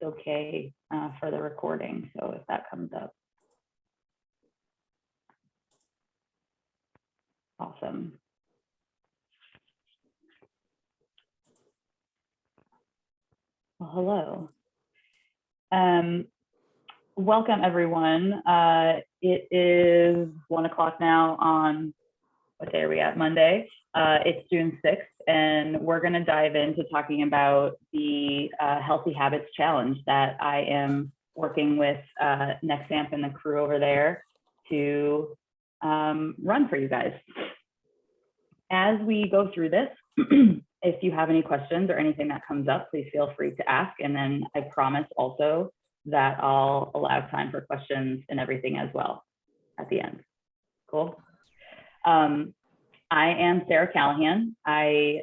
okay for the recording. So if that comes up. Awesome. Well, hello. Welcome everyone. It is 1 o'clock now on, what day are we at? Monday. It's June 6th, and we're going to dive into talking about the Healthy Habits Challenge that I am working with Nexamp and the crew over there to run for you guys. As we go through this, if you have any questions or anything that comes up, please feel free to ask. And then I promise also that I'll allow time for questions and everything as well at the end. Cool. I am Sarah Callahan. I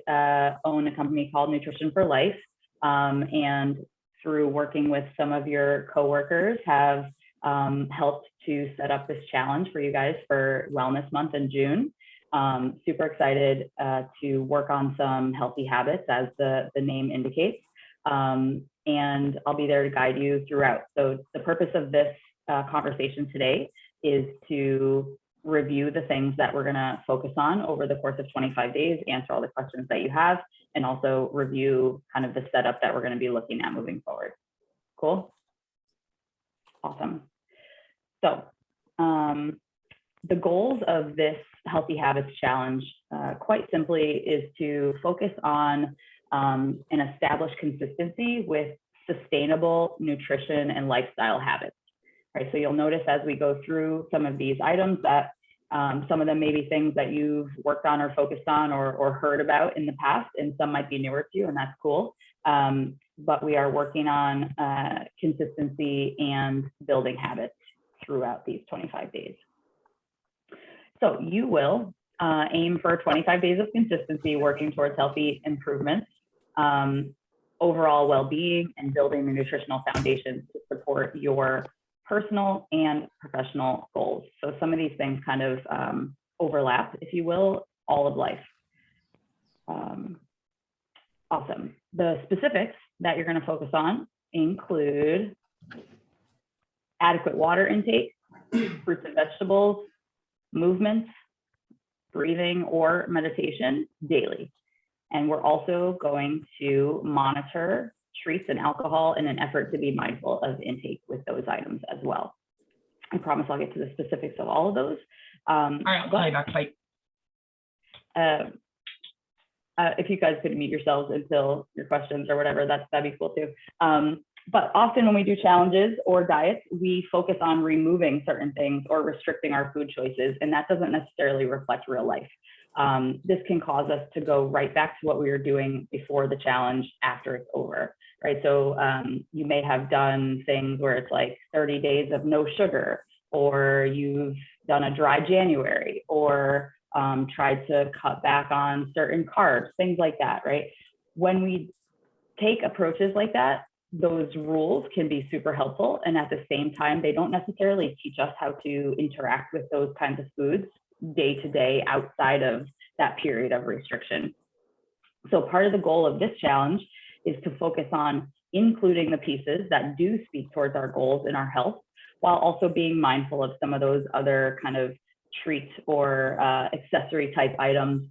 own a company called Nutrition for Life, and through working with some of your coworkers have helped to set up this challenge for you guys for Wellness Month in June. Super excited to work on some healthy habits, as the name indicates, and I'll be there to guide you throughout. So the purpose of this conversation today is to review the things that we're going to focus on over the course of 25 days, answer all the questions that you have, and also review kind of the setup that we're going to be looking at moving forward. Cool? Awesome. So the goals of this Healthy Habits Challenge, quite simply, is to focus on and establish consistency with sustainable nutrition and lifestyle habits. Right, so you'll notice as we go through some of these items that some of them may be things that you've worked on or focused on or heard about in the past, and some might be newer to you, and that's cool. But we are working on consistency and building habits throughout these 25 days. So you will aim for 25 days of consistency, working towards healthy improvements, overall well-being, and building the nutritional foundation to support your personal and professional goals. So some of these things kind of overlap, if you will, all of life. Awesome. The specifics that you're going to focus on include adequate water intake, fruits and vegetables, movements, breathing, or meditation daily. And we're also going to monitor treats and alcohol in an effort to be mindful of intake with those items as well. I promise I'll get to the specifics of all of those. All right, I'll call you back. Bye. If you guys could mute yourselves until your questions or whatever, that'd be cool too. But often when we do challenges or diets, we focus on removing certain things or restricting our food choices, and that doesn't necessarily reflect real life. This can cause us to go right back to what we were doing before the challenge after it's over, right? So you may have done things where it's like 30 days of no sugar, or you've done a dry January, or tried to cut back on certain carbs, things like that, right? When we take approaches like that, those rules can be super helpful. And at the same time, they don't necessarily teach us how to interact with those kinds of foods day to day outside of that period of restriction. So part of the goal of this challenge is to focus on including the pieces that do speak towards our goals and our health, while also being mindful of some of those other kind of treats or accessory type items.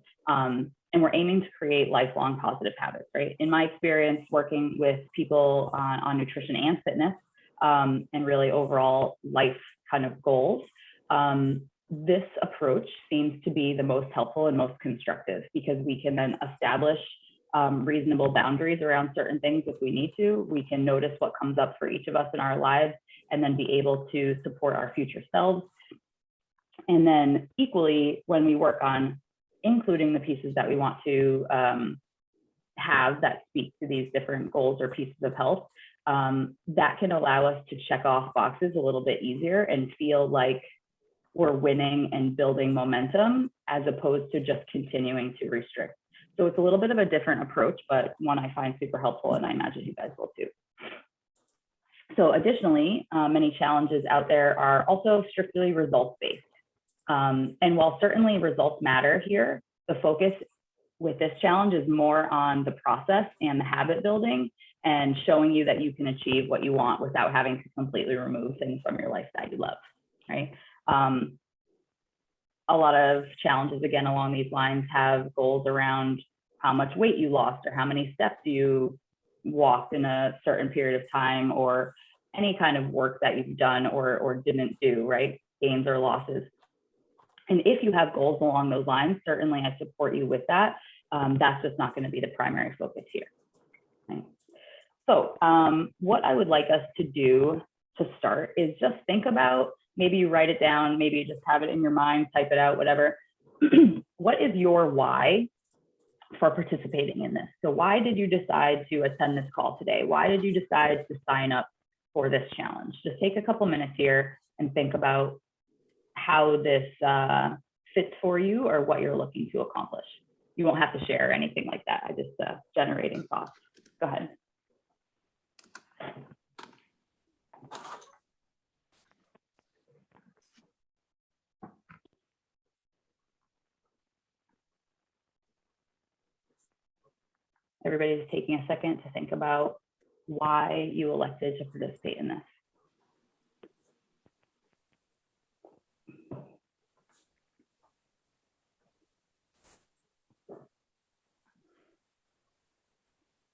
And we're aiming to create lifelong positive habits, right? In my experience working with people on nutrition and fitness, and really overall life kind of goals, this approach seems to be the most helpful and most constructive, because we can then establish reasonable boundaries around certain things if we need to. We can notice what comes up for each of us in our lives, and then be able to support our future selves. And then equally, when we work on including the pieces that we want to have that speak to these different goals or pieces of health, that can allow us to check off boxes a little bit easier and feel like we're winning and building momentum, as opposed to just continuing to restrict. So it's a little bit of a different approach, but one I find super helpful, and I imagine you guys will too. So additionally, many challenges out there are also strictly results-based. And while certainly results matter here, the focus with this challenge is more on the process and the habit building and showing you that you can achieve what you want without having to completely remove things from your life that you love, right? A lot of challenges, again, along these lines have goals around how much weight you lost or how many steps you walked in a certain period of time, or any kind of work that you've done or didn't do, right? Gains or losses. And if you have goals along those lines, certainly I support you with that. That's just not going to be the primary focus here. Okay. So what I would like us to do to start is just think about, maybe you write it down, maybe you just have it in your mind, type it out, whatever. What is your why for participating in this? So why did you decide to attend this call today? Why did you decide to sign up for this challenge? Just take a couple minutes here and think about how this fits for you or what you're looking to accomplish. You won't have to share anything like that. I just generating thoughts. Go ahead. Everybody's taking a second to think about why you elected to participate in this.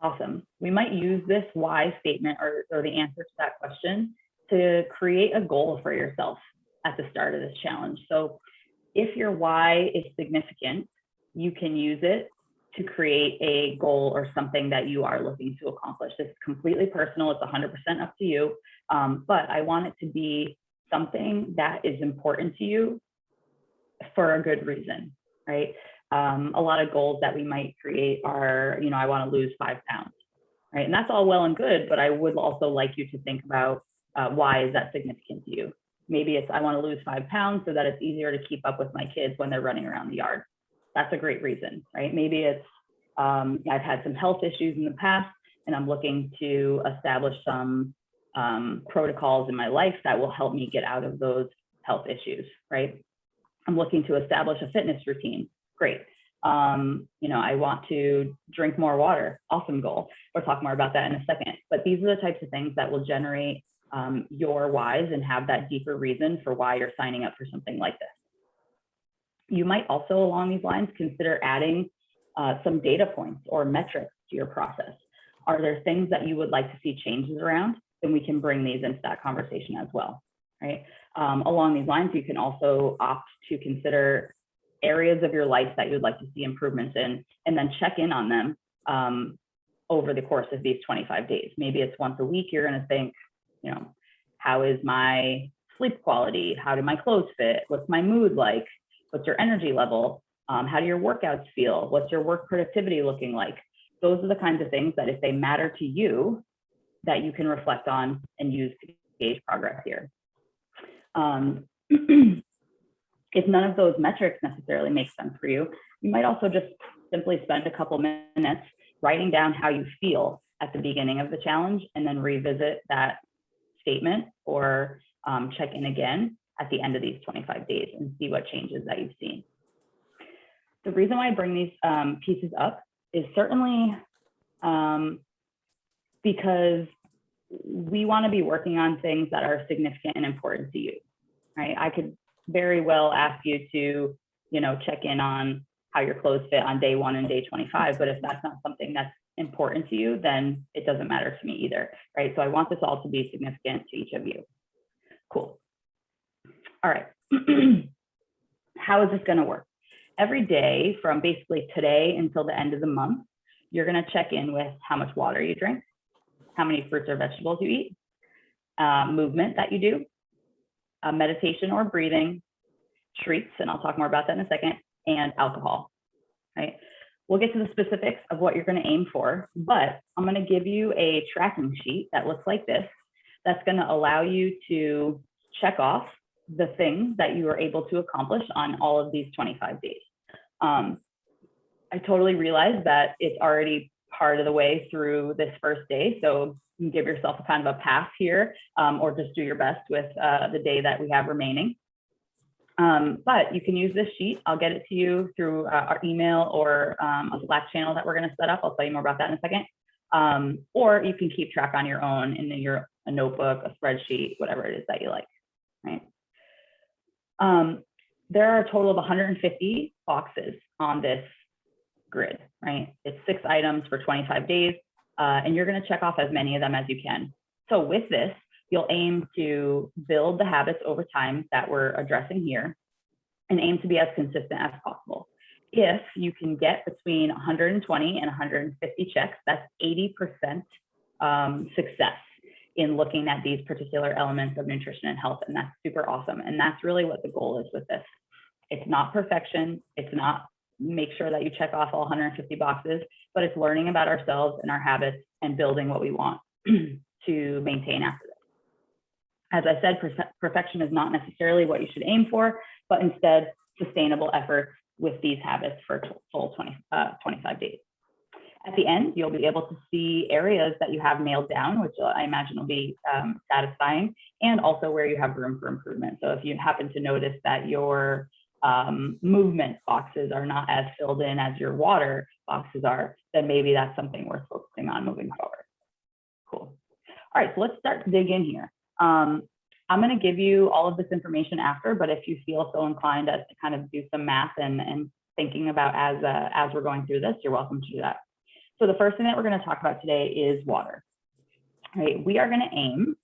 Awesome. We might use this why statement or the answer to that question to create a goal for yourself at the start of this challenge. So if your why is significant, you can use it to create a goal or something that you are looking to accomplish. It's completely personal. It's 100% up to you. But I want it to be something that is important to you for a good reason, right? A lot of goals that we might create are, I want to lose 5 pounds, right? And that's all well and good, but I would also like you to think about why is that significant to you? Maybe it's, I want to lose 5 pounds so that it's easier to keep up with my kids when they're running around the yard. That's a great reason, right? Maybe it's, I've had some health issues in the past and I'm looking to establish some protocols in my life that will help me get out of those health issues, right? I'm looking to establish a fitness routine. Great. I want to drink more water. Awesome goal. We'll talk more about that in a second. But these are the types of things that will generate your whys and have that deeper reason for why you're signing up for something like this. You might also, along these lines, consider adding some data points or metrics to your process. Are there things that you would like to see changes around? Then we can bring these into that conversation as well, right? Along these lines, you can also opt to consider areas of your life that you'd like to see improvements in, and then check in on them over the course of these 25 days. Maybe it's once a week, you're gonna think, how is my sleep quality? How do my clothes fit? What's my mood like? What's your energy level? How do your workouts feel? What's your work productivity looking like? Those are the kinds of things that if they matter to you, that you can reflect on and use to gauge progress here. If none of those metrics necessarily make sense for you, you might also just simply spend a couple minutes writing down how you feel at the beginning of the challenge and then revisit that statement or check in again at the end of these 25 days and see what changes that you've seen. The reason why I bring these pieces up is certainly because we want to be working on things that are significant and important to you, right? I could very well ask you to, check in on how your clothes fit on day 1 and day 25, but if that's not something that's important to you, then it doesn't matter to me either, right? So I want this all to be significant to each of you. Cool. All right. How is this going to work? Every day from basically today until the end of the month, you're going to check in with how much water you drink, how many fruits or vegetables you eat, movement that you do, meditation or breathing, treats, and I'll talk more about that in a second, and alcohol, right? We'll get to the specifics of what you're going to aim for, but I'm going to give you a tracking sheet that looks like this. That's going to allow you to check off the things that you are able to accomplish on all of these 25 days. I totally realize that it's already part of the way through this first day, so you can give yourself a kind of a pass here, or just do your best with the day that we have remaining. But you can use this sheet. I'll get it to you through our email or a Slack channel that we're going to set up. I'll tell you more about that in a second. Or you can keep track on your own in a notebook, a spreadsheet, whatever it is that you like, right? There are a total of 150 boxes on this grid, right? It's 6 items for 25 days, and you're going to check off as many of them as you can. So with this, you'll aim to build the habits over time that we're addressing here and aim to be as consistent as possible. If you can get between 120 and 150 checks, that's 80% success in looking at these particular elements of nutrition and health, and that's super awesome. And that's really what the goal is with this. It's not perfection. It's not make sure that you check off all 150 boxes, but it's learning about ourselves and our habits and building what we want to maintain after this. As I said, perfection is not necessarily what you should aim for, but instead sustainable efforts with these habits for a full 25 days. At the end, you'll be able to see areas that you have nailed down, which I imagine will be satisfying, and also where you have room for improvement. So if you happen to notice that your movement boxes are not as filled in as your water boxes are, then maybe that's something worth focusing on moving forward. Cool. All right, so let's start to dig in here. I'm going to give you all of this information after, but if you feel so inclined as to kind of do some math and thinking about as we're going through this, you're welcome to do that. So the first thing that we're going to talk about today is water. All right, we are going to aim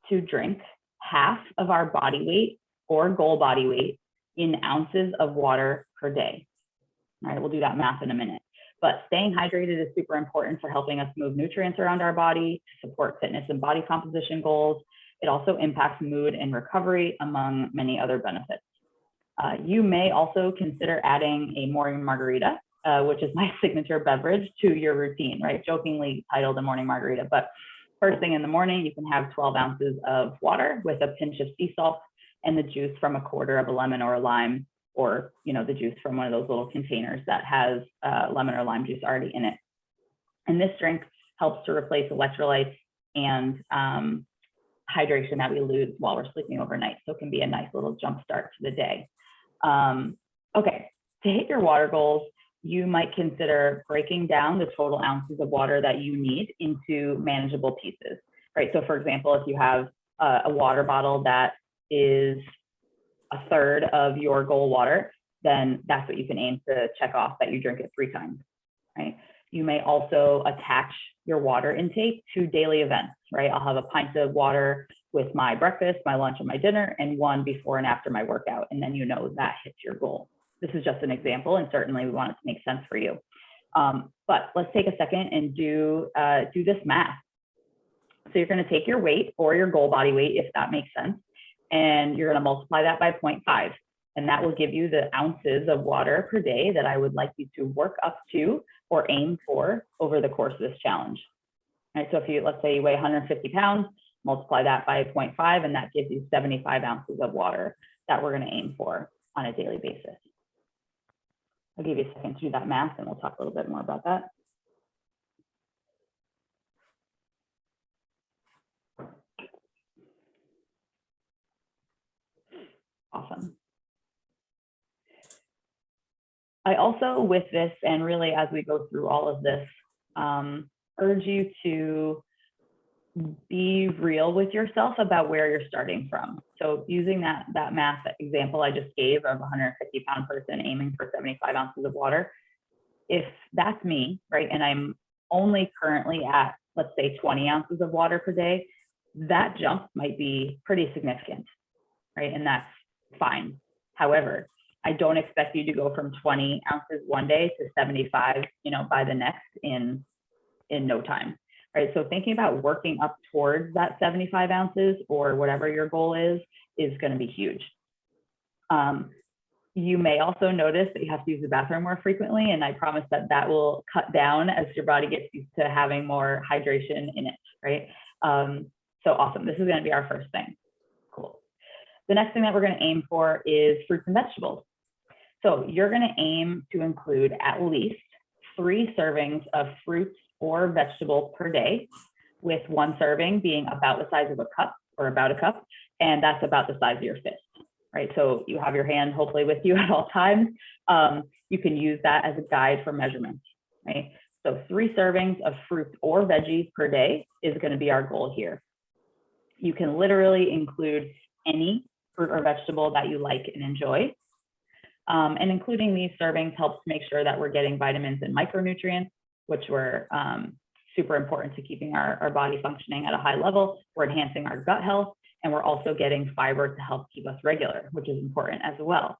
to drink half of our body weight or goal body weight in ounces of water per day. All right, we'll do that math in a minute. But staying hydrated is super important for helping us move nutrients around our body, to support fitness and body composition goals. It also impacts mood and recovery, among many other benefits. You may also consider adding a morning margarita, which is my signature beverage, to your routine, right? Jokingly titled a morning margarita, but first thing in the morning, you can have 12 ounces of water with a pinch of sea salt and the juice from a quarter of a lemon or a lime, or the juice from one of those little containers that has lemon or lime juice already in it. And this drink helps to replace electrolytes and hydration that we lose while we're sleeping overnight. So it can be a nice little jump start to the day. Okay, to hit your water goals, you might consider breaking down the total ounces of water that you need into manageable pieces, right? So for example, if you have a water bottle that is a third of your goal water, then that's what you can aim to check off, that you drink it 3 times, right? You may also attach your water intake to daily events, right? I'll have a pint of water with my breakfast, my lunch, and my dinner, and 1 before and after my workout. And then that hits your goal. This is just an example, and certainly we want it to make sense for you. But let's take a second and do this math. So you're going to take your weight or your goal body weight, if that makes sense, and you're going to multiply that by 0.5. And that will give you the ounces of water per day that I would like you to work up to or aim for over the course of this challenge. All right, so if let's say you weigh 150 pounds, multiply that by 0.5, and that gives you 75 ounces of water that we're going to aim for on a daily basis. I'll give you a second to do that math, and we'll talk a little bit more about that. Awesome. I also, with this, and really as we go through all of this, urge you to be real with yourself about where you're starting from. So using that math example I just gave of a 150-pound person aiming for 75 ounces of water, if that's me, right, and I'm only currently at, let's say, 20 ounces of water per day, that jump might be pretty significant, right? And that's fine. However, I don't expect you to go from 20 ounces one day to 75, by the next in no time, right? So thinking about working up towards that 75 ounces or whatever your goal is going to be huge. You may also notice that you have to use the bathroom more frequently, and I promise that will cut down as your body gets used to having more hydration in it, right? So awesome. This is going to be our first thing. Cool. The next thing that we're going to aim for is fruits and vegetables. So you're going to aim to include at least 3 servings of fruits or vegetables per day, with 1 serving being about the size of a cup or about a cup, and that's about the size of your fist, right? So you have your hand hopefully with you at all times. You can use that as a guide for measurement, right? So 3 servings of fruit or veggies per day is going to be our goal here. You can literally include any fruit or vegetable that you like and enjoy. And including these servings helps make sure that we're getting vitamins and micronutrients, which were super important to keeping our body functioning at a high level. We're enhancing our gut health, and we're also getting fiber to help keep us regular, which is important as well.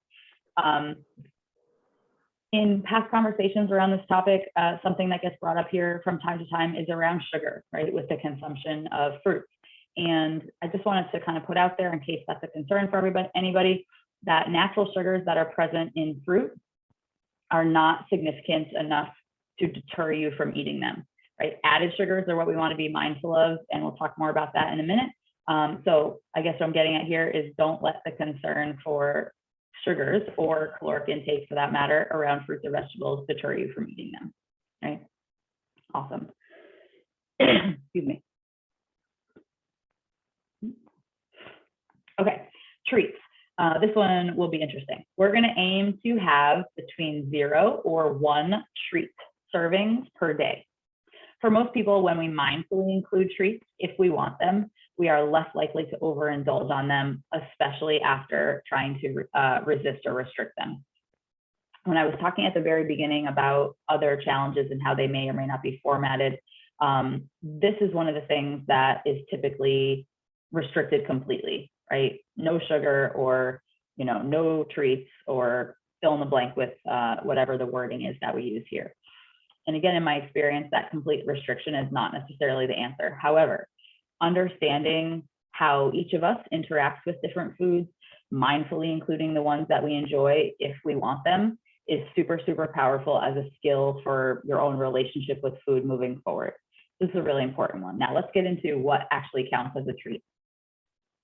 In past conversations around this topic, something that gets brought up here from time to time is around sugar, right, with the consumption of fruits. And I just wanted to kind of put out there, in case that's a concern for anybody, that natural sugars that are present in fruit are not significant enough to deter you from eating them, right? Added sugars are what we want to be mindful of, and we'll talk more about that in a minute. So I guess what I'm getting at here is don't let the concern for sugars or caloric intake, for that matter, around fruits or vegetables deter you from eating them, right? Awesome. Excuse me. Okay, treats. This one will be interesting. We're going to aim to have between 0 or 1 treat servings per day. For most people, when we mindfully include treats, if we want them, we are less likely to overindulge on them, especially after trying to resist or restrict them. When I was talking at the very beginning about other challenges and how they may or may not be formatted, this is one of the things that is typically restricted completely, right? No sugar, or no treats, or fill in the blank with whatever the wording is that we use here. And again, in my experience, that complete restriction is not necessarily the answer. However, understanding how each of us interacts with different foods, mindfully including the ones that we enjoy if we want them, is super, super powerful as a skill for your own relationship with food moving forward. This is a really important one. Now let's get into what actually counts as a treat,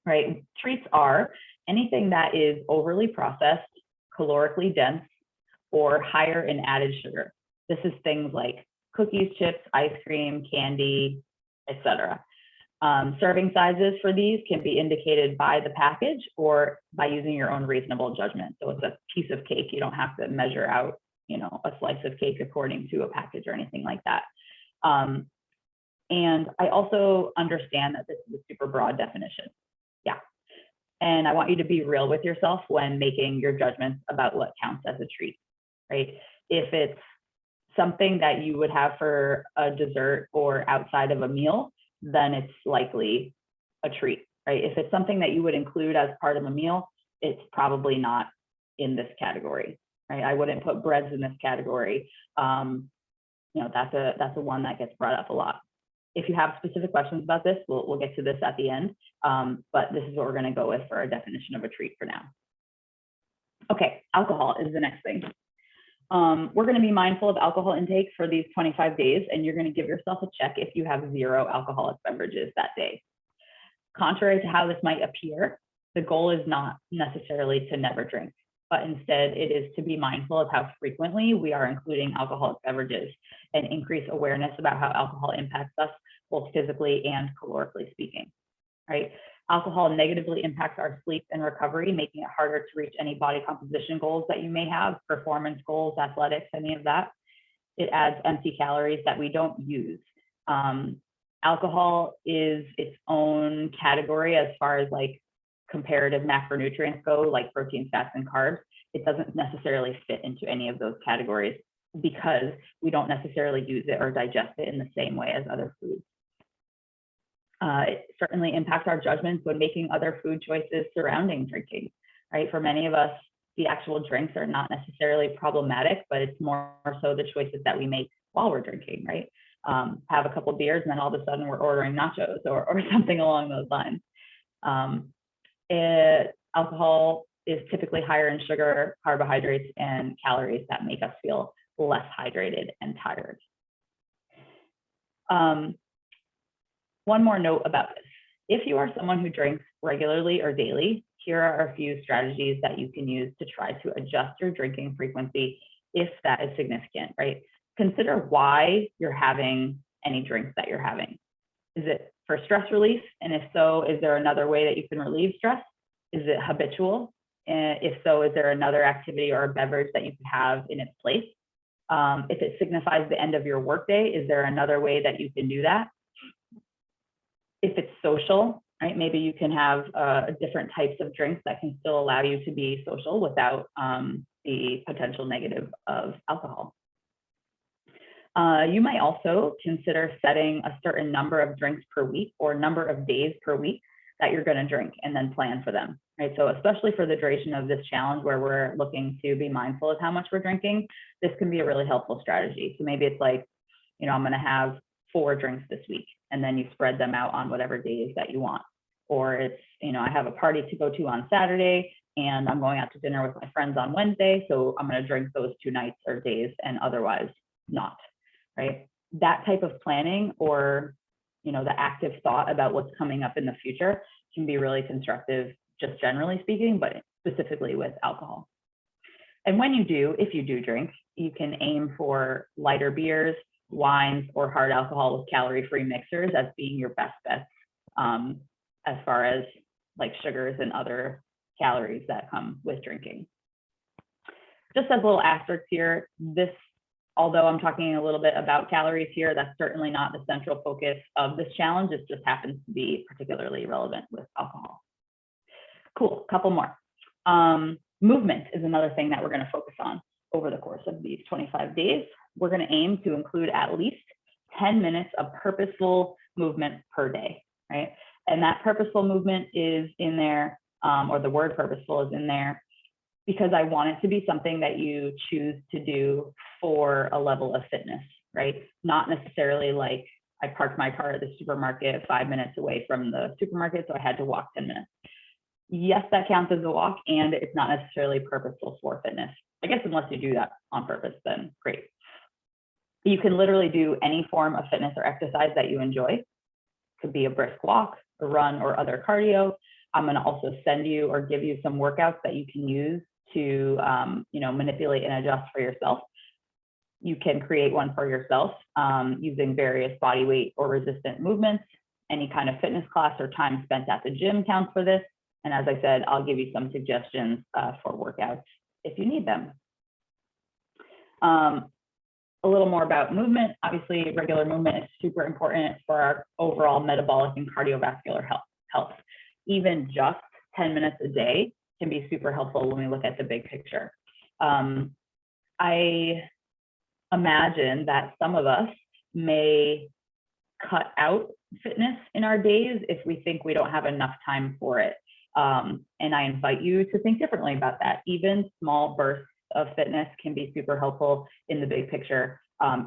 right? Treats are anything that is overly processed, calorically dense, or higher in added sugar. This is things like cookies, chips, ice cream, candy, etc. Serving sizes for these can be indicated by the package or by using your own reasonable judgment. So it's a piece of cake. You don't have to measure out, a slice of cake according to a package or anything like that. And I also understand that this is a super broad definition. Yeah. And I want you to be real with yourself when making your judgments about what counts as a treat, right? If it's something that you would have for a dessert or outside of a meal, then it's likely a treat, right? If it's something that you would include as part of a meal, it's probably not in this category, right? I wouldn't put breads in this category. That's a one that gets brought up a lot. If you have specific questions about this, we'll get to this at the end, but this is what we're going to go with for our definition of a treat for now. Okay, alcohol is the next thing. We're going to be mindful of alcohol intake for these 25 days, and you're going to give yourself a check if you have 0 alcoholic beverages that day. Contrary to how this might appear, the goal is not necessarily to never drink, but instead it is to be mindful of how frequently we are including alcoholic beverages and increase awareness about how alcohol impacts us, both physically and calorically speaking, right? Alcohol negatively impacts our sleep and recovery, making it harder to reach any body composition goals that you may have, performance goals, athletics, any of that. It adds empty calories that we don't use. Alcohol is its own category as far as like comparative macronutrients go, like protein, fats, and carbs. It doesn't necessarily fit into any of those categories because we don't necessarily use it or digest it in the same way as other foods. It certainly impacts our judgments when making other food choices surrounding drinking, right? For many of us, the actual drinks are not necessarily problematic, but it's more so the choices that we make while we're drinking, right? Have a couple of beers and then all of a sudden we're ordering nachos or something along those lines. Alcohol is typically higher in sugar, carbohydrates, and calories that make us feel less hydrated and tired. One more note about this. If you are someone who drinks regularly or daily, here are a few strategies that you can use to try to adjust your drinking frequency if that is significant, right? Consider why you're having any drinks that you're having. Is it for stress relief? And if so, is there another way that you can relieve stress? Is it habitual? If so, is there another activity or a beverage that you could have in its place? If it signifies the end of your workday, is there another way that you can do that? If it's social, right, maybe you can have different types of drinks that can still allow you to be social without the potential negative of alcohol. You might also consider setting a certain number of drinks per week or number of days per week that you're going to drink and then plan for them, right? So especially for the duration of this challenge where we're looking to be mindful of how much we're drinking, this can be a really helpful strategy. So maybe it's like, you know, I'm going to have 4 drinks this week, and then you spread them out on whatever days that you want. Or it's, you know, I have a party to go to on Saturday and I'm going out to dinner with my friends on Wednesday, so I'm going to drink those 2 nights or days and otherwise not, right? That type of planning, or, you know, the active thought about what's coming up in the future, can be really constructive, just generally speaking, but specifically with alcohol. And when you do, if you do drink, you can aim for lighter beers, wines, or hard alcohol with calorie-free mixers as being your best bet as far as like sugars and other calories that come with drinking. Just as a little asterisk here, this, although I'm talking a little bit about calories here, that's certainly not the central focus of this challenge. It just happens to be particularly relevant with alcohol. Cool, couple more. Movement is another thing that we're going to focus on over the course of these 25 days. We're going to aim to include at least 10 minutes of purposeful movement per day, right? And that purposeful movement is in there, or the word purposeful is in there, because I want it to be something that you choose to do for a level of fitness, right? Not necessarily like I parked my car at the supermarket 5 minutes away from the supermarket, so I had to walk 10 minutes. Yes, that counts as a walk, and it's not necessarily purposeful for fitness. I guess unless you do that on purpose, then great. You can literally do any form of fitness or exercise that you enjoy. It could be a brisk walk, a run, or other cardio. I'm going to also send you or give you some workouts that you can use to you know, manipulate and adjust for yourself. You can create one for yourself using various body weight or resistant movements. Any kind of fitness class or time spent at the gym counts for this. And as I said, I'll give you some suggestions for workouts if you need them. A little more about movement. Obviously, regular movement is super important for our overall metabolic and cardiovascular health. Even just 10 minutes a day can be super helpful when we look at the big picture. I imagine that some of us may cut out fitness in our days if we think we don't have enough time for it. And I invite you to think differently about that. Even small bursts of fitness can be super helpful in the big picture,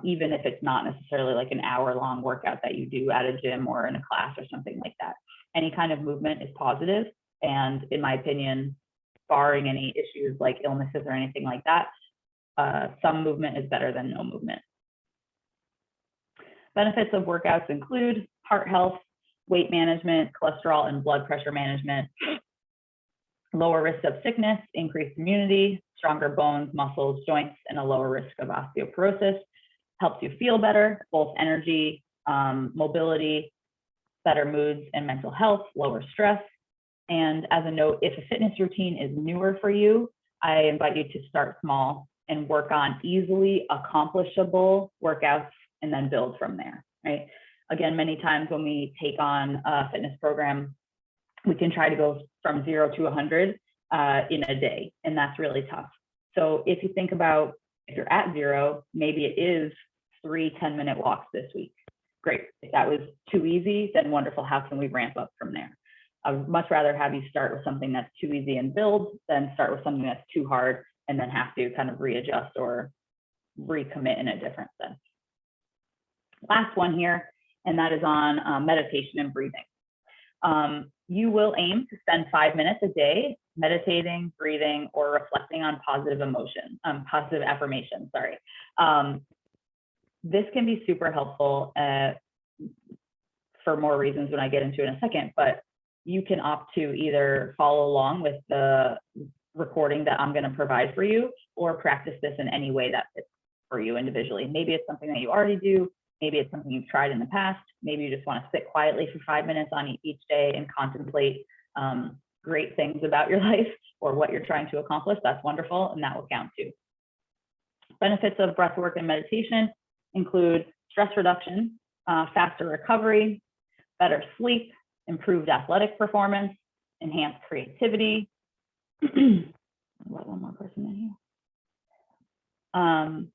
even if it's not necessarily like an hour-long workout that you do at a gym or in a class or something like that. Any kind of movement is positive, and in my opinion, barring any issues like illnesses or anything like that, some movement is better than no movement. Benefits of workouts include heart health, weight management, cholesterol and blood pressure management, lower risk of sickness, increased immunity, stronger bones, muscles, joints, and a lower risk of osteoporosis. Helps you feel better, both energy, mobility, better moods and mental health, lower stress. And as a note, if a fitness routine is newer for you, I invite you to start small and work on easily accomplishable workouts and then build from there, right? Again, many times when we take on a fitness program, we can try to go from 0 to 100 in a day, and that's really tough. So if you think about, if you're at 0, maybe it is 3 10-minute walks this week. Great. If that was too easy, then wonderful. How can we ramp up from there? I would much rather have you start with something that's too easy and build than start with something that's too hard and then have to kind of readjust or recommit in a different sense. Last one here, and that is on meditation and breathing. You will aim to spend 5 minutes a day meditating, breathing, or reflecting on positive emotion, positive affirmation, sorry. This can be super helpful for more reasons when I get into it in a second, but you can opt to either follow along with the recording that I'm going to provide for you, or practice this in any way that fits for you individually. Maybe it's something that you already do. Maybe it's something you've tried in the past. Maybe you just want to sit quietly for 5 minutes on each day and contemplate great things about your life or what you're trying to accomplish, that's wonderful, and that will count too. Benefits of breath work and meditation include stress reduction, faster recovery, better sleep, improved athletic performance, enhanced creativity. Let one more person in here.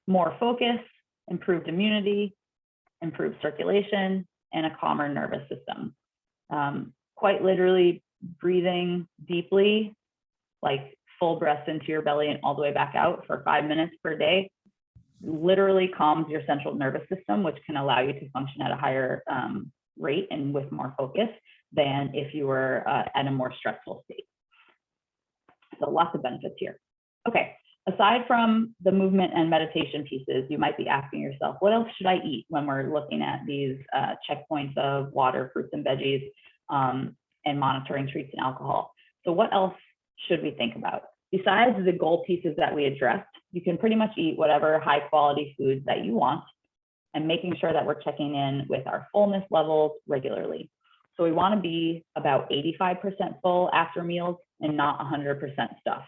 More focus, improved immunity, improved circulation, and a calmer nervous system. Quite literally, breathing deeply, like full breaths into your belly and all the way back out for 5 minutes per day, literally calms your central nervous system, which can allow you to function at a higher rate and with more focus than if you were at a more stressful state. So lots of benefits here. Okay, aside from the movement and meditation pieces, you might be asking yourself, what else should I eat when we're looking at these checkpoints of water, fruits and veggies, and monitoring treats and alcohol? So what else should we think about? Besides the goal pieces that we addressed, you can pretty much eat whatever high quality foods that you want and making sure that we're checking in with our fullness levels regularly. So we want to be about 85% full after meals and not 100% stuffed.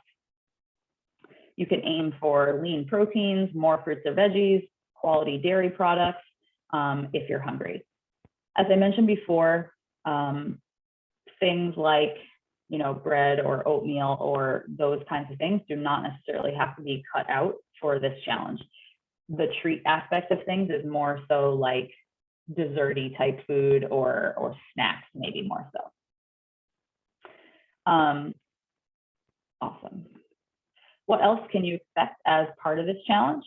You can aim for lean proteins, more fruits or veggies, quality dairy products if you're hungry. As I mentioned before, things like bread or oatmeal or those kinds of things do not necessarily have to be cut out for this challenge. The treat aspect of things is more so like desserty type food or snacks, maybe more so. Awesome. What else can you expect as part of this challenge?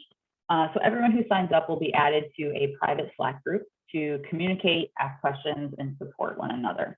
So everyone who signs up will be added to a private Slack group to communicate, ask questions, and support one another.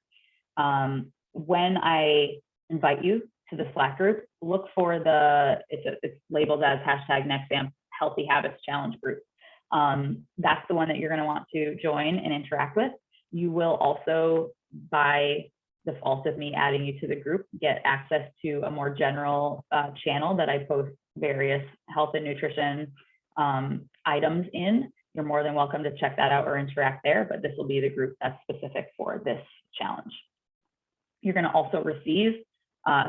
When I invite you to the Slack group, look for it's labeled as #Nexamp Healthy Habits Challenge group. That's the one that you're going to want to join and interact with. You will also, by default of me adding you to the group, get access to a more general channel that I post various health and nutrition items in. You're more than welcome to check that out or interact there, but this will be the group that's specific for this challenge. You're going to also receive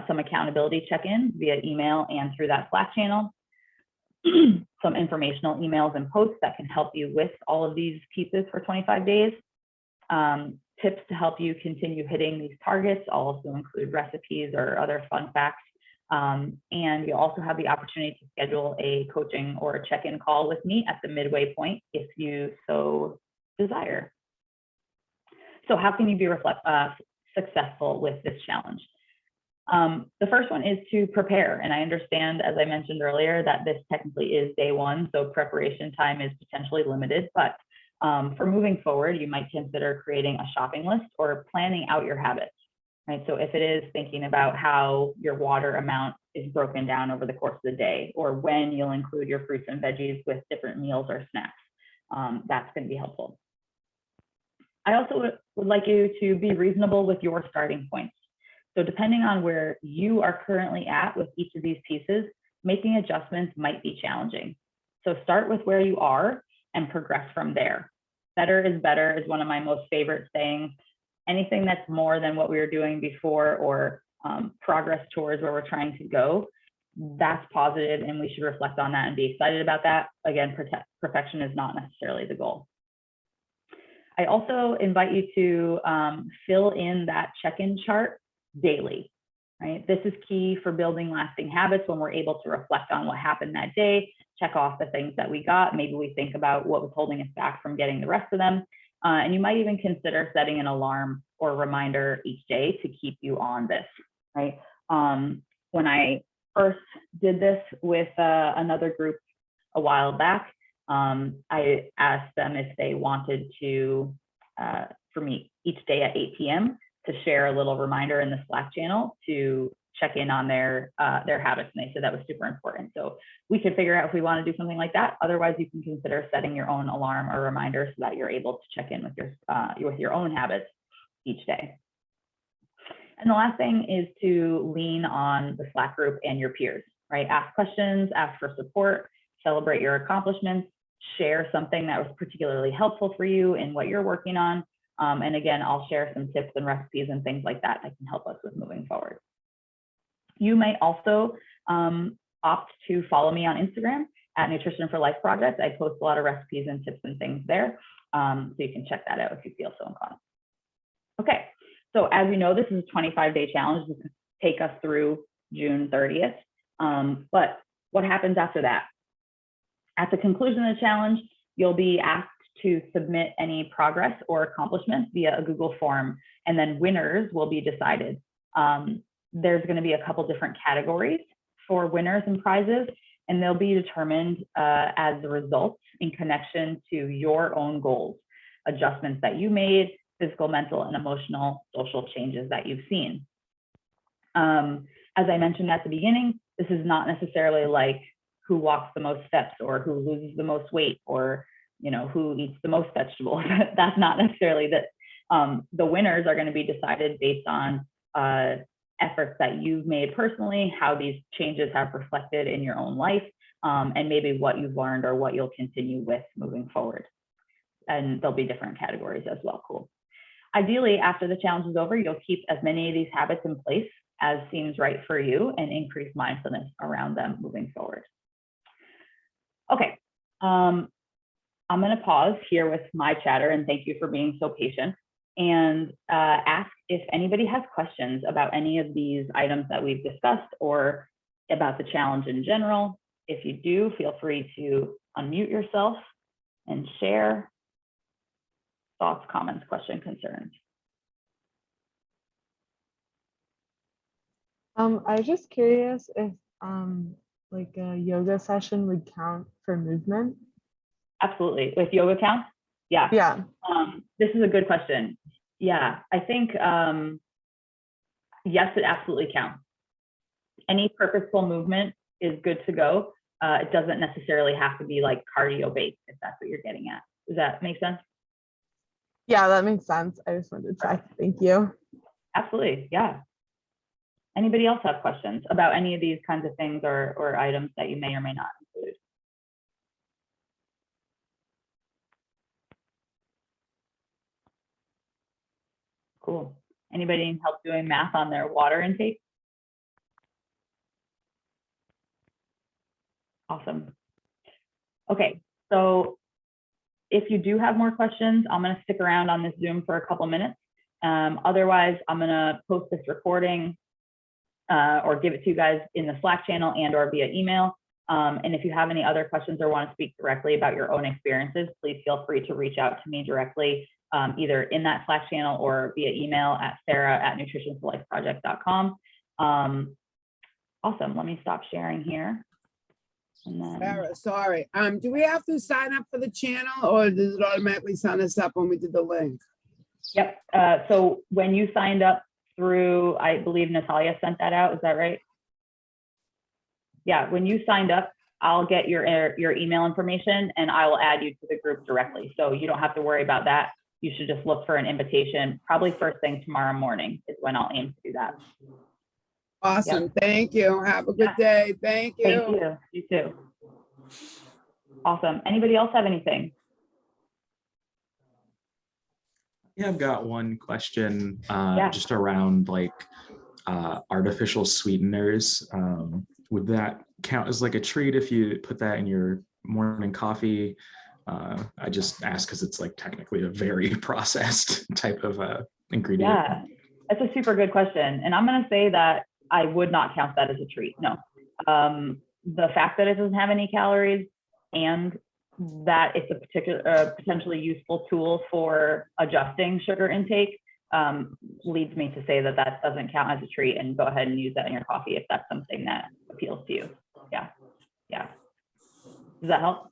some accountability check-ins via email and through that Slack channel. Some informational emails and posts that can help you with all of these pieces for 25 days. Tips to help you continue hitting these targets. I'll also include recipes or other fun facts. And you also have the opportunity to schedule a coaching or a check-in call with me at the midway point if you so desire. So how can you be successful with this challenge? The first one is to prepare. And I understand, as I mentioned earlier, that this technically is day one, so preparation time is potentially limited. But for moving forward, you might consider creating a shopping list or planning out your habits, right? So if it is thinking about how your water amount is broken down over the course of the day, or when you'll include your fruits and veggies with different meals or snacks, that's going to be helpful. I also would like you to be reasonable with your starting points. So depending on where you are currently at with each of these pieces, making adjustments might be challenging. So start with where you are and progress from there. Better is better is one of my most favorite sayings. Anything that's more than what we were doing before or progress towards where we're trying to go, that's positive, and we should reflect on that and be excited about that. Again, perfection is not necessarily the goal. I also invite you to fill in that check-in chart daily, right? This is key for building lasting habits when we're able to reflect on what happened that day, check off the things that we got. Maybe we think about what was holding us back from getting the rest of them. And you might even consider setting an alarm or reminder each day to keep you on this, right? When I first did this with another group a while back, I asked them if they wanted to, for me, each day at 8 p.m. to share a little reminder in the Slack channel to check in on their habits, and they said that was super important. So we could figure out if we want to do something like that. Otherwise, you can consider setting your own alarm or reminder so that you're able to check in with your own habits each day. And the last thing is to lean on the Slack group and your peers, right? Ask questions, ask for support, celebrate your accomplishments, share something that was particularly helpful for you in what you're working on. And again, I'll share some tips and recipes and things like that that can help us with moving forward. You might also opt to follow me on Instagram at Nutrition for Life Project. I post a lot of recipes and tips and things there. So you can check that out if you feel so inclined. Okay, so as you know, this is a 25-day challenge. This will take us through June 30th. But what happens after that? At the conclusion of the challenge, you'll be asked to submit any progress or accomplishments via a Google form, and then winners will be decided. There's going to be a couple different categories for winners and prizes, and they'll be determined as the results in connection to your own goals, adjustments that you made, physical, mental, and emotional, social changes that you've seen. As I mentioned at the beginning, this is not necessarily like who walks the most steps or who loses the most weight or who eats the most vegetables. That's not necessarily that. The winners are going to be decided based on efforts that you've made personally, how these changes have reflected in your own life, and maybe what you've learned or what you'll continue with moving forward. And there'll be different categories as well. Cool. Ideally, after the challenge is over, you'll keep as many of these habits in place as seems right for you and increase mindfulness around them moving forward. Okay, I'm going to pause here with my chatter, and thank you for being so patient, and ask if anybody has questions about any of these items that we've discussed or about the challenge in general. If you do, feel free to unmute yourself and share thoughts, comments, questions, concerns. I was just curious if like a yoga session would count for movement. Absolutely. With yoga counts? Yeah. Yeah. This is a good question. Yeah, I think, yes, it absolutely counts. Any purposeful movement is good to go. It doesn't necessarily have to be like cardio based, if that's what you're getting at. Does that make sense? Yeah, that makes sense. I just wanted to check. Thank you. Absolutely. Yeah. Anybody else have questions about any of these kinds of things or items that you may or may not include? Cool. Anybody need help doing math on their water intake? Awesome. Okay, so if you do have more questions, I'm going to stick around on this Zoom for a couple minutes. Otherwise, I'm going to post this recording or give it to you guys in the Slack channel and or via email. And if you have any other questions or want to speak directly about your own experiences, please feel free to reach out to me directly, either in that Slack channel or via email at sarah@nutritionforlifeproject.com. Awesome. Let me stop sharing here. And then, Sarah, sorry. Do we have to sign up for the channel, or does it automatically sign us up when we did the link? Yep. So when you signed up through, I believe Natalia sent that out. Is that right? Yeah. When you signed up, I'll get your email information and I will add you to the group directly. So you don't have to worry about that. You should just look for an invitation. Probably first thing tomorrow morning is when I'll aim to do that. Awesome. Yep. Thank you. Have a good day. Thank you. Thank you. You too. Awesome. Anybody else have anything? Yeah, I've got one question Yeah. just around like artificial sweeteners. Would that count as like a treat if you put that in your morning coffee? I just ask because it's like technically a very processed type of ingredient. Yeah, that's a super good question. And I'm going to say that I would not count that as a treat. No. The fact that it doesn't have any calories and that it's a potentially useful tool for adjusting sugar intake leads me to say that that doesn't count as a treat, and go ahead and use that in your coffee if that's something that appeals to you. Yeah. Yeah. Does that help?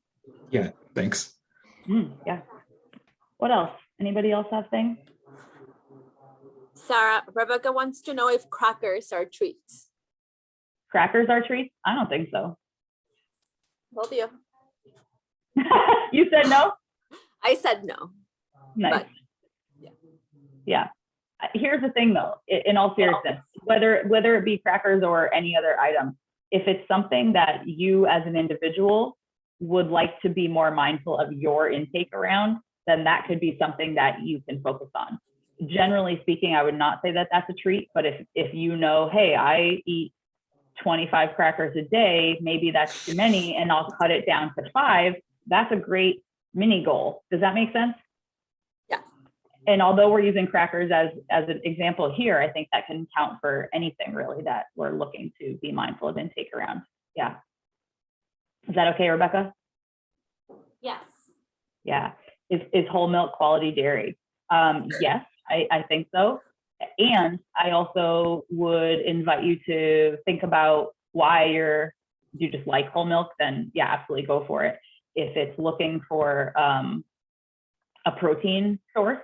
Yeah, thanks. Yeah. What else? Anybody else have things? Sarah, Rebecca wants to know if crackers are treats. Crackers are treats? I don't think so. Told you. You said no? I said no. Nice. But, yeah. Yeah. Here's the thing though, in all seriousness, whether it be crackers or any other item, if it's something that you as an individual would like to be more mindful of your intake around, then that could be something that you can focus on. Generally speaking, I would not say that that's a treat, but if you know, hey, I eat 25 crackers a day, maybe that's too many, and I'll cut it down to 5, that's a great mini goal. Does that make sense? Yeah. And although we're using crackers as an example here, I think that can count for anything really that we're looking to be mindful of intake around. Yeah. Is that okay, Rebecca? Yes. Yeah. Is whole milk quality dairy? Yes, I think so. And I also would invite you to think about why you just like whole milk, then yeah, absolutely go for it. If it's looking for a protein source,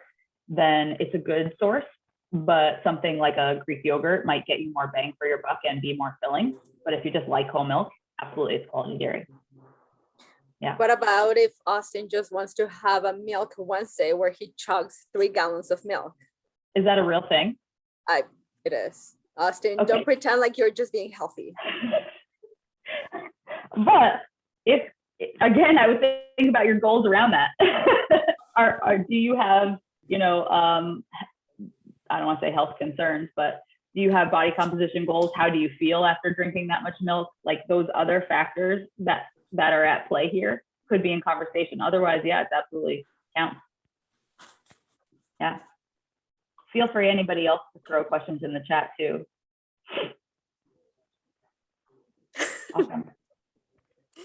then it's a good source, but something like a Greek yogurt might get you more bang for your buck and be more filling. But if you just like whole milk, absolutely it's quality dairy. Yeah. What about if Austin just wants to have a milk Wednesday where he chugs 3 gallons of milk? Is that a real thing? It is. Austin, Okay. don't pretend like you're just being healthy. But if, again, I would think about your goals around that. Do you have, I don't want to say health concerns, but do you have body composition goals? How do you feel after drinking that much milk? Like those other factors that are at play here could be in conversation. Otherwise, yeah, it's absolutely counts. Yeah. Feel free, anybody else, to throw questions in the chat too. Awesome.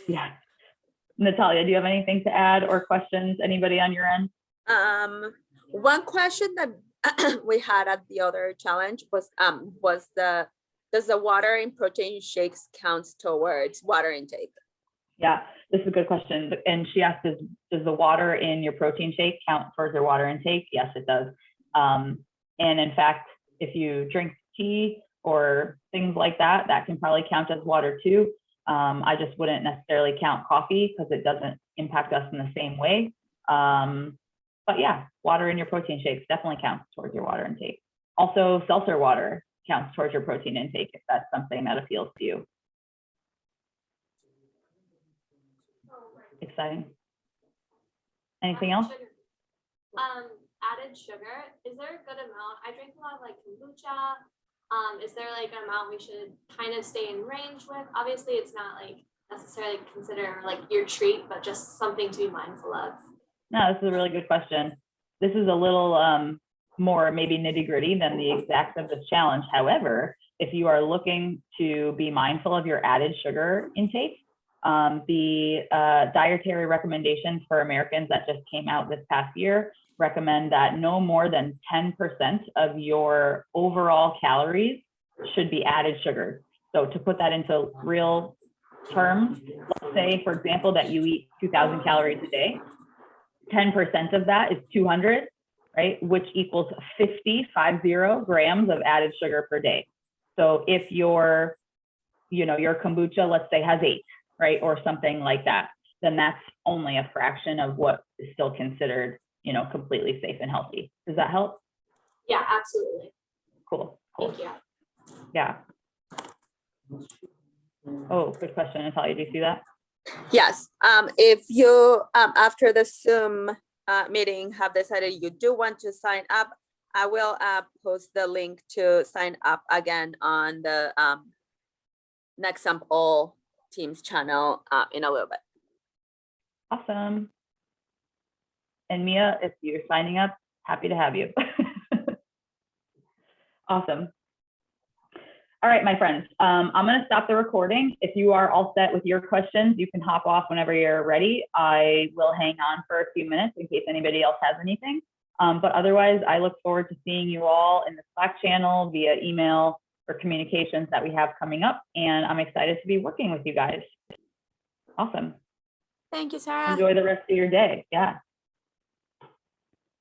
Yeah. Natalia, do you have anything to add or questions? Anybody on your end? One question that we had at the other challenge was does the water in protein shakes counts towards water intake? Yeah, this is a good question. And she asked, does the water in your protein shake count towards your water intake? Yes, it does. And in fact, if you drink tea or things like that, that can probably count as water too. I just wouldn't necessarily count coffee because it doesn't impact us in the same way. But yeah, water in your protein shakes definitely counts towards your water intake. Also, seltzer water counts towards your protein intake if that's something that appeals to you. Exciting. Anything else? Added sugar, is there a good amount? I drink a lot of like kombucha. Is there like an amount we should kind of stay in range with? Obviously it's not like necessarily consider like your treat, but just something to be mindful of. No, this is a really good question. This is a little more maybe nitty gritty than the exacts of this challenge. However, if you are looking to be mindful of your added sugar intake, the dietary recommendations for Americans that just came out this past year recommend that no more than 10% of your overall calories should be added sugars. So to put that into real terms, let's say, for example, that you eat 2,000 calories a day, 10% of that is 200, right? Which equals 50 grams of added sugar per day. So if your kombucha, let's say, has 8, right? Or something like that, then that's only a fraction of what is still considered, completely safe and healthy. Does that help? Yeah, absolutely. Cool. Thank you. Yeah. Oh, good question, Natalia. Do you see that? Yes. If you after the Zoom meeting have decided you do want to sign up, I will post the link to sign up again on the Nexamp All Teams channel in a little bit. Awesome. And Mia, if you're signing up, happy to have you. Awesome. All right, my friends, I'm going to stop the recording. If you are all set with your questions, you can hop off whenever you're ready. I will hang on for a few minutes in case anybody else has anything. But otherwise, I look forward to seeing you all in the Slack channel via email or communications that we have coming up. And I'm excited to be working with you guys. Awesome. Thank you, Sarah. Enjoy the rest of your day. Yeah.